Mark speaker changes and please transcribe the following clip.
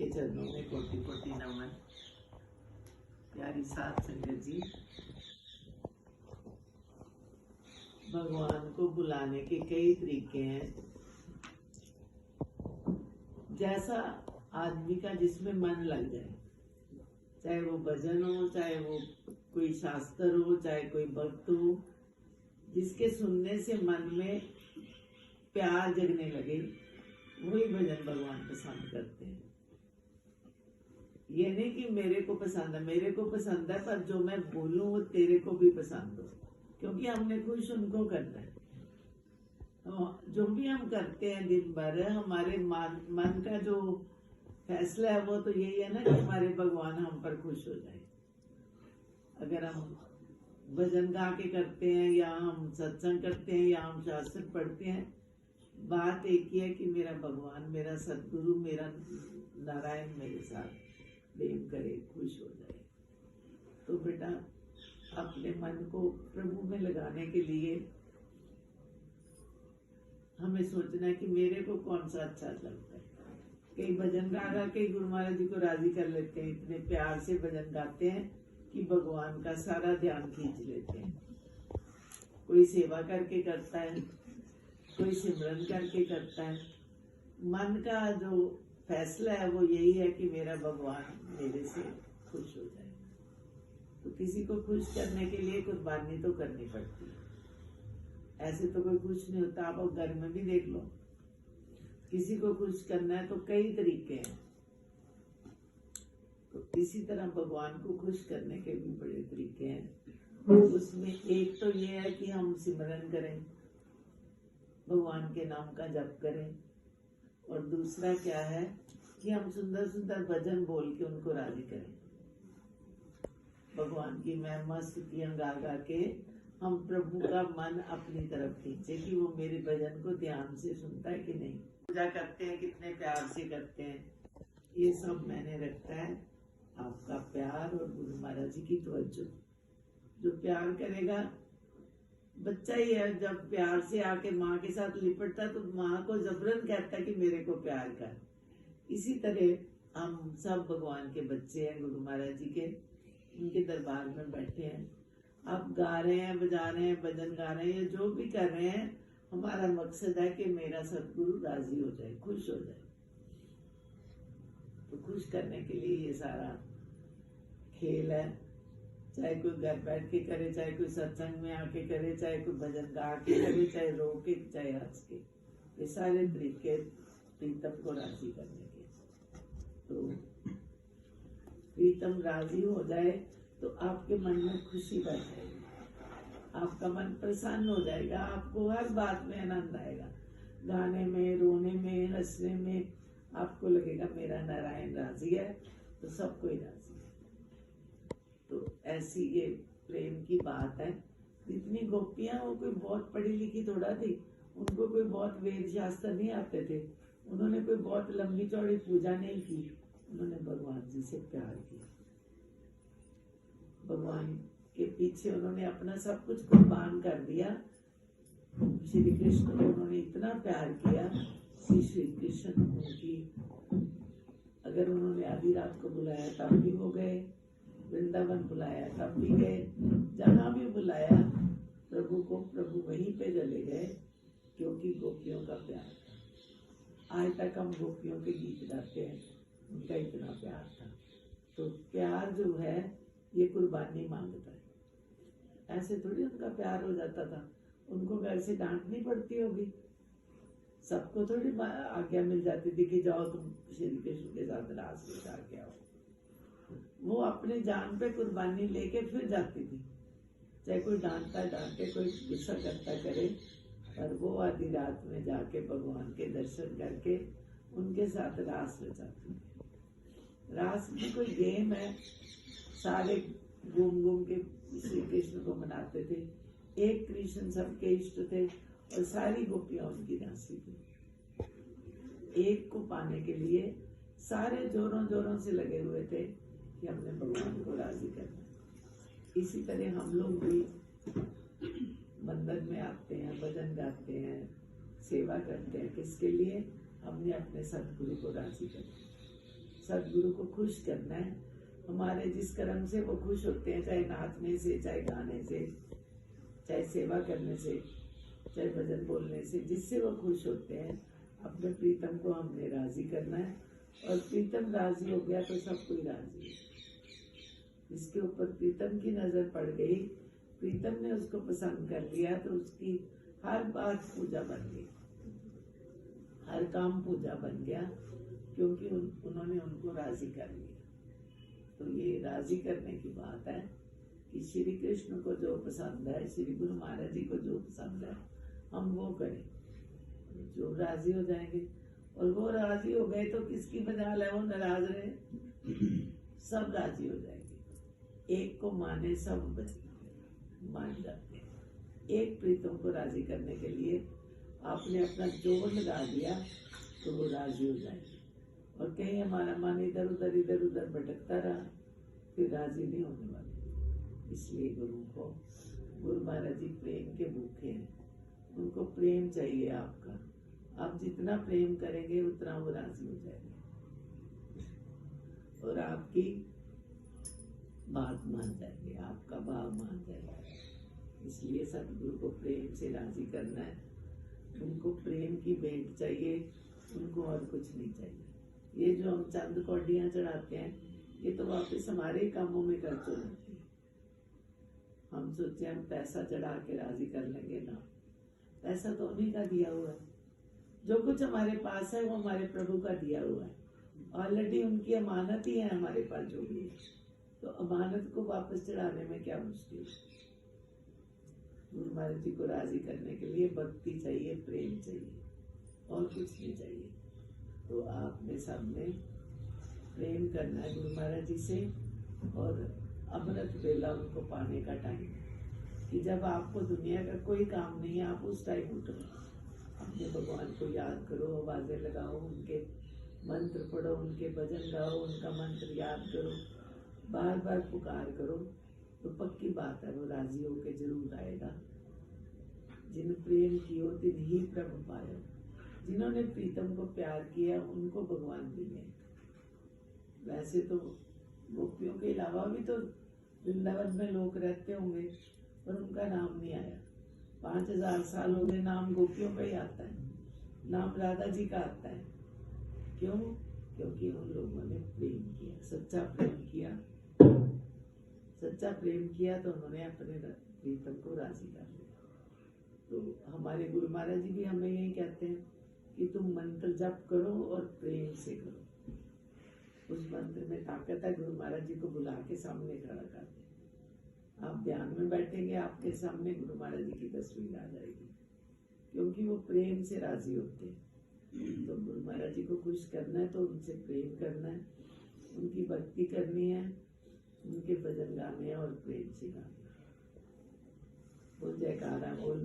Speaker 1: के चरणों में कोटि कोटि नमन। प्यारी साध संगत जी, भगवान को बुलाने के कई तरीके हैं। जैसा आदमी का जिसमें मन लग जाए, चाहे वो भजन हो, चाहे वो कोई शास्त्र हो, चाहे कोई भक्त हो, जिसके सुनने से मन में प्यार जगने लगे, वही भजन भगवान पसंद करते हैं। ये नहीं कि मेरे को पसंद है, मेरे को पसंद है, पर जो मैं बोलूं वो तेरे को भी पसंद हो, क्योंकि हमने खुश उनको करना है। जो भी हम करते हैं दिन भर, हमारे मन का जो फैसला है वो तो यही है ना कि हमारे भगवान हम पर खुश हो जाए। अगर हम भजन गा के करते हैं, या हम सत्संग करते हैं, या हम शास्त्र पढ़ते हैं, बात एक ही है कि मेरा भगवान, मेरा सतगुरु, मेरा नारायण मेरे साथ प्रेम करे, खुश हो जाए। तो बेटा, अपने मन को प्रभु में लगाने के लिए हमें सोचना है कि मेरे को कौन सा अच्छा लगता है। कई भजन गा के गुरु महाराज जी को राजी कर लेते हैं, इतने प्यार से भजन गाते हैं कि भगवान का सारा ध्यान खींच लेते हैं। कोई सेवा करके करता है, कोई सिमरन करके करता है। मन का जो फैसला है वो यही है कि मेरा भगवान मेरे से खुश हो जाए। तो किसी को खुश करने के लिए कुर्बानी तो करनी पड़ती है। ऐसे तो कोई खुश नहीं होता। आप घर में भी देख लो, किसी को खुश करना है तो कई तरीके हैं। तो इसी तरह भगवान को खुश करने के भी बड़े तरीके हैं। उसमें एक तो ये है कि हम सिमरन करें, भगवान के नाम का जप करें, और दूसरा क्या है कि हम सुंदर सुंदर भजन बोल के उनको राजी करें। भगवान की महिमा स्तुतियां गा गा के हम प्रभु का मन अपनी तरफ खींचे कि वो मेरे भजन को ध्यान से सुनता है कि नहीं। पूजा करते हैं, कितने प्यार से करते हैं। ये सब मैंने रखा है आपका प्यार और गुरु महाराज जी की तवज्जो। जो प्यार करेगा, बच्चा ही है, जब प्यार से आके माँ के साथ लिपटता तो माँ को जबरन कहता है कि मेरे को प्यार कर। इसी तरह हम सब भगवान के बच्चे हैं, गुरु महाराज जी के, उनके दरबार में बैठे हैं। आप गा रहे हैं, बजा रहे हैं, भजन गा रहे हैं, जो भी कर रहे हैं, हमारा मकसद है कि मेरा सतगुरु राजी हो जाए, खुश हो जाए। तो खुश करने के लिए ये सारा खेल है। चाहे कोई घर बैठ के करे, चाहे कोई सत्संग में आके करे, चाहे कोई भजन गा के करे, चाहे रो के, चाहे हंस के, ये सारे तरीके प्रीतम को राजी करने के। तो प्रीतम राजी हो जाए तो आपके मन में खुशी बढ़ जाएगी, आपका मन प्रसन्न हो जाएगा, आपको हर बात में आनंद आएगा। गाने में, रोने में, हंसने में आपको लगेगा मेरा नारायण राजी है तो सब कोई राजी है। तो ऐसी ये प्रेम की बात है। जितनी गोपियां, वो कोई बहुत पढ़ी लिखी थोड़ा थी, उनको कोई बहुत वेद शास्त्र नहीं आते थे, उन्होंने कोई बहुत लंबी चौड़ी पूजा नहीं की, उन्होंने भगवान जी से प्यार किया। भगवान के पीछे उन्होंने अपना सब कुछ कुर्बान कर दिया। श्री कृष्ण को उन्होंने इतना प्यार किया कि श्री कृष्ण उनकी, अगर उन्होंने आधी रात को बुलाया तब भी वो गए, वृंदावन बुलाया तब भी गए, जहां भी बुलाया प्रभु को, प्रभु वहीं पे चले गए, क्योंकि गोपियों का प्यार था। आज तक हम गोपियों के गीत गाते हैं, उनका इतना प्यार था। तो प्यार जो है ये कुर्बानी मांगता है। ऐसे थोड़ी उनका प्यार हो जाता था, उनको घर से डांटनी पड़ती होगी, सबको थोड़ी आज्ञा मिल जाती थी कि जाओ तुम श्री कृष्ण के साथ रास लीला के आओ। वो अपने जान पे कुर्बानी लेके फिर जाती थी, चाहे कोई डांटता डांटे, कोई गुस्सा करता करे, पर वो आधी रात में जाके भगवान के दर्शन करके उनके साथ रास रचाती थी। रास भी कोई गेम है, सारे घूम घूम के श्री कृष्ण को मनाते थे। एक कृष्ण सबके इष्ट थे और सारी गोपियां उनकी दासी थी। एक को पाने के लिए सारे जोरों जोरों से लगे हुए थे कि हमने भगवान को राजी करना। इसी तरह हम लोग भी मंदिर में आते हैं, भजन गाते हैं, सेवा करते हैं, किसके लिए? हमने अपने सतगुरु को राजी करना। सदगुरु को खुश करना है। हमारे जिस कर्म से वो खुश होते हैं, चाहे नाचने से, चाहे गाने से, चाहे सेवा करने से, चाहे भजन बोलने से, जिससे वो खुश होते हैं, अपने प्रीतम को हमने राजी करना है। और प्रीतम राजी हो गया तो सब कोई राजी है। जिसके ऊपर प्रीतम की नजर पड़ गई, प्रीतम ने उसको पसंद कर लिया, तो उसकी हर बात पूजा बन गई, हर काम पूजा बन गया, क्योंकि उन्होंने उनको राजी कर लिया। तो ये राजी करने की बात है कि श्री कृष्ण को जो पसंद है, श्री गुरु महाराज जी को जो पसंद है, हम वो करें, जो राजी हो जाएंगे। और वो राजी हो गए तो किसकी मजाल है वो नाराज रहे, सब राजी हो जाएंगे। एक को माने सब मान जाते हैं। एक प्रीतम को राजी करने के लिए आपने अपना जोर लगा दिया तो वो राजी हो जाएंगे। और कहीं हमारा मन इधर उधर भटकता रहा, फिर राजी नहीं होने वाले। इसलिए गुरु महाराज जी प्रेम के भूखे हैं, उनको प्रेम चाहिए आपका। आप जितना प्रेम करेंगे उतना वो राजी हो जाएंगे और आपकी बात मान जाएंगे, आपका भाव मान जाएगा। इसलिए सदगुरु को प्रेम से राजी करना है। उनको प्रेम की भेंट चाहिए, उनको और कुछ नहीं चाहिए। ये जो हम चंद कौडियां चढ़ाते हैं, ये तो वापस हमारे कामों में खर्च हो जाती है। हम सोचे हम पैसा चढ़ा के राजी कर लेंगे ना, पैसा तो उन्हीं का दिया हुआ है। जो कुछ हमारे पास है वो हमारे प्रभु का दिया हुआ है। ऑलरेडी उनकी अमानत ही है हमारे पास जो भी है, तो अमानत को वापस चढ़ाने में क्या मुश्किल है। गुरु महाराज जी को राजी करने के लिए भक्ति चाहिए, प्रेम चाहिए, और कुछ नहीं चाहिए। तो आपने सबने प्रेम करना है गुरु महाराज जी से, और अमृत वेला उनको पाने का टाइम, कि जब आपको दुनिया का कोई काम नहीं है, आप उस टाइम उठो, अपने भगवान को याद करो, आवाजें लगाओ, उनके मंत्र पढ़ो, उनके भजन गाओ, उनका मंत्र याद करो, बार बार पुकार करो, तो पक्की बात है वो राजी होके जरूर आएगा। जिन प्रेम कियो तिन ही प्रभु पायो। जिन्होंने प्रीतम को प्यार किया उनको भगवान मिले। वैसे तो गोपियों के अलावा भी तो वृंदावन में लोग रहते होंगे, पर उनका नाम नहीं आया। 5000 साल हो गए, नाम गोपियों का ही आता है, नाम राधा जी का आता है। क्यों? क्योंकि उन लोगों ने प्रेम किया, सच्चा प्रेम किया। सच्चा प्रेम किया तो उन्होंने अपने प्रीतम को राजी कर लिया। तो हमारे गुरु महाराज जी भी हमें यही कहते हैं कि तुम मंत्र जप करो और प्रेम से करो। उस मंत्र में ताकत है। गुरु महाराज जी को बुला के सामने खड़ा कर दे, आप ध्यान में बैठेंगे, आपके सामने गुरु महाराज जी की तस्वीर आ जाएगी, क्योंकि वो प्रेम से राजी होते हैं। तो गुरु महाराज जी को खुश करना है तो उनसे प्रेम करना है, उनकी भक्ति करनी है, उनके भजन गाने और प्रेम से गाने। बोल जयकारा बोल।